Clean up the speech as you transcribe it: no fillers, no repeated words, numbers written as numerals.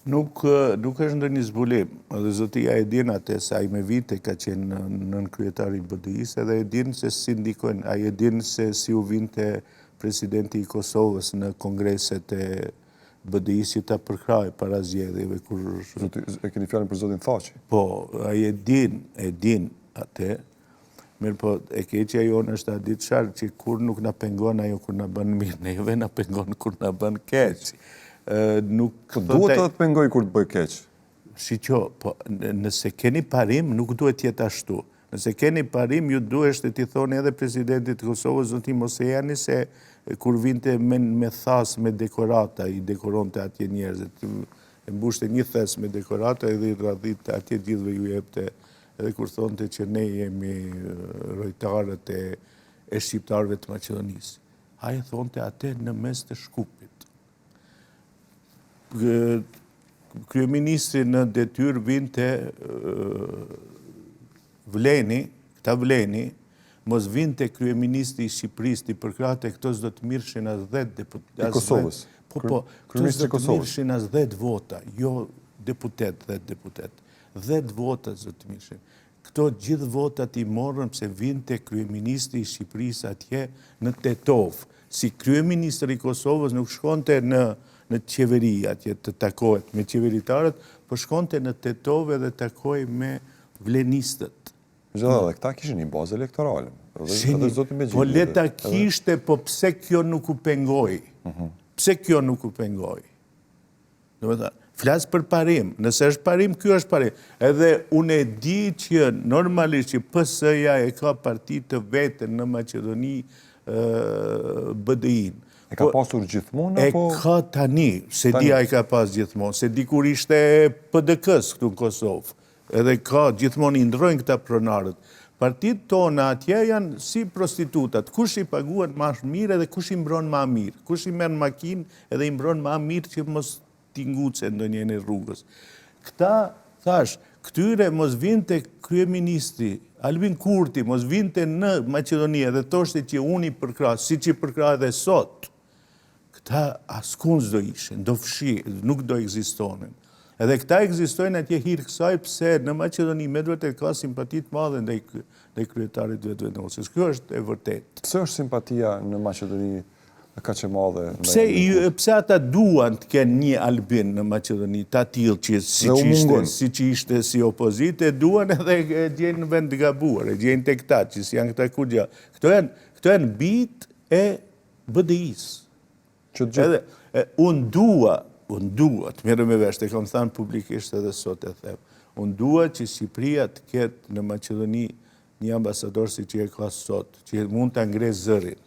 Nuk është ndonjë zbulim, dhe zotia e din atë se ai me vite ka qenë nën kryetari i BDI-s, edhe e din se si ndikojnë, ai e din se si u vinte presidenti i Kosovës në kongreset e BDI-s që ta përkrahej para zgjedhjeve kur e keni fjalën për zotin Thaçi. Po, ai e din atë. Mirë po, e keqja jonë është a ditë qarë që kur nuk na pengon ajo kur na bën mirë, neve na pengon kur na bën keq. Duhet të pengoj kur të bëj keq. Shiqo, po, nëse keni parim, nuk duhet jetë ashtu. Nëse keni parim, ju duhet t'i thoni edhe presidentit të Kosovës, zotin Mosejani, se kur vinte me thas me dekorata, i dekoronte atje njerëzit, e mbushte një thes me dekorata edhe i radhit atje gjithve ju jepte, edhe kur thonte që ne jemi rojtarët e shqiptarëve të Maqedonisë. Ai thonte atë në mes të Shkupit. Kryeministri në detyrë vinte Vleni, mos vinte kryeministri i Shqipërisë të përkrahte, këto s'do të mirëshin as 10 deputet. I Kosovës. Po, këto s'do të mirëshin as 10 vota, jo deputet, 10 deputet. 10 vota s'do të mirëshin. Këto gjithë votat i morën pse vinte kryeministri i Shqipërisë atje në Tetov. Si kryeministri i Kosovës nuk shkonte në qeveri atje të takohet me qeveritarët, po shkonte në Tetov dhe takoj me vlenistët. Dhe këta kishin një bazë elektorale. Po leta kishte, po pse kjo nuk u pengoj? Pse kjo nuk u pengoj? Flasë për parim. Nëse është parim, kjo është parim. Edhe unë e di që normalisht që PS-ja e ka parti të vetën në Maqedoni BDI-n. E ka pasur gjithmonë? E ka tani, se dia e ka pas gjithmonë, se dikur ishte PDK-s këtu në Kosovë. Edhe ka gjithmonë i ndrojnë këta pronarët. Partit tona atje janë si prostitutat, kush i paguan ma mirë edhe kush i mbron ma mirë, kush i merë makinë edhe i mbron ma mirë që mos tinguce ndonjën e rrugës. Këta, thash, këtyre mos vinte kryeministri, Albin Kurti, mos vinte në Maqedonia dhe thoshte që unë i përkrah, si që i përkrah edhe sot. Këta askun s'do ishin, do fshi, nuk do ekzistonin. Edhe këta ekzistojnë atje hirë kësaj pse në Maqedoni Medvedet ka simpatit madhe ndaj kryetarit vetëvendosjes. Kjo është e vërtet. Pse është simpatia në Maqedoni ka që madhe? Pse ata duan të kenë një Albin në Maqedoni, ta tillë që si që ishte si opozite, duan edhe e gjenë në vend të gabuar, e gjenë të këta, që si janë këta kurgja. Këto janë bit e BDI-s. Unë dua, të merrem me vesh, e kam thënë publikisht edhe sot e them, unë dua që Shqipëria të ketë në Maqedoni një ambasador si që e ka sot, që mund të ngre zërin.